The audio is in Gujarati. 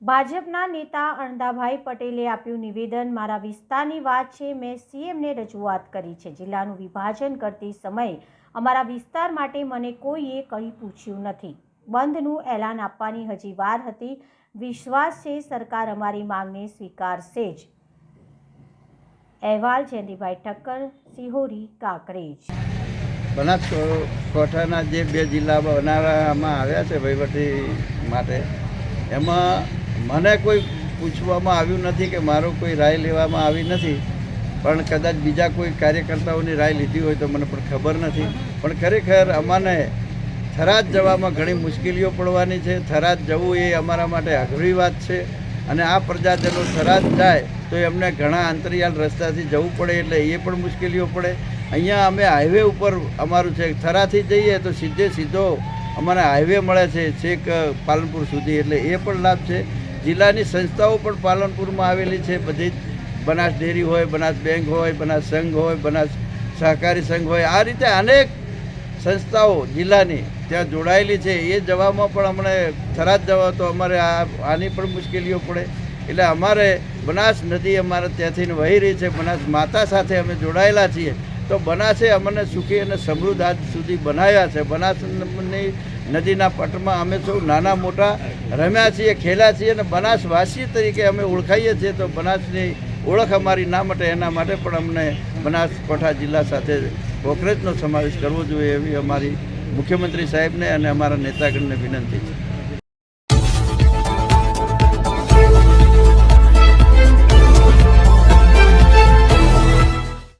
ભાજપના નેતા અણદાભાઈ પટેલે આપ્યું નિવેદન। મારા વિસ્તારની વાત છે, મેં સીએમને રજૂઆત કરી છે। જિલ્લાનું વિભાજન કરતી સમયે અમારા વિસ્તાર માટે મને કોઈએ કંઈ પૂછ્યું નથી। બંધનું એલાન આપવાની હજી વાર હતી। વિશ્વાસ છે સરકાર અમારી માંગને સ્વીકારશે જ। અહેવાલ જયંતિભાઈ ઠક્કર, સિહોરી, કાંકરેજ। બનાસકાંઠાના જે બે જિલ્લા બનાવવામાં આવ્યા છે વહીવટી માટે, એમાં મને કોઈ પૂછવામાં આવ્યું નથી કે મારો કોઈ રાય લેવામાં આવી નથી। પણ કદાચ બીજા કોઈ કાર્યકર્તાઓની રાય લીધી હોય તો મને પણ ખબર નથી। પણ ખરેખર અમને થરાદ જવામાં ઘણી મુશ્કેલીઓ પડવાની છે। થરાદ જવું એ અમારા માટે અઘરી વાત છે અને આ પ્રજાજનો થરાદ જાય તો એમને ઘણા અંતરિયાળ રસ્તાથી જવું પડે, એટલે એ પણ મુશ્કેલીઓ પડે। અહીંયા અમે હાઈવે ઉપર અમારું છે, થરાથી જઈએ તો સીધો અમારે હાઈવે મળે છે છેક પાલનપુર સુધી, એટલે એ પણ લાભ છે। જિલ્લાની સંસ્થાઓ પણ પાલનપુરમાં આવેલી છે, બધી બનાસ ડેરી હોય, બનાસ બેંક હોય, બનાસ સંઘ હોય, બનાસ સહકારી સંઘ હોય, આ રીતે અનેક સંસ્થાઓ જિલ્લાની ત્યાં જોડાયેલી છે। એ જવામાં પણ અમને થરાદ જવા તો અમારે આની પણ મુશ્કેલીઓ પડે, એટલે અમારે બનાસ નદી અમારે ત્યાંથી વહી રહી છે। બનાસ માતા સાથે અમે જોડાયેલા છીએ, તો બનાસે અમને સુખી અને સમૃદ્ધ આજ સુધી બનાવ્યા છે। બનાસની નદીના પટમાં અમે સૌ નાના મોટા રમ્યા છીએ, ખેલ્યા છીએ અને બનાસવાસી તરીકે અમે ઓળખાઈએ છીએ। તો બનાસની ઓળખ અમારી ના મટે એના માટે પણ અમને બનાસકાંઠા જિલ્લા સાથે કોંકરેજનો સમાવેશ કરવો જોઈએ એવી અમારી મુખ્યમંત્રી સાહેબને અને અમારા નેતાગણને વિનંતી છે।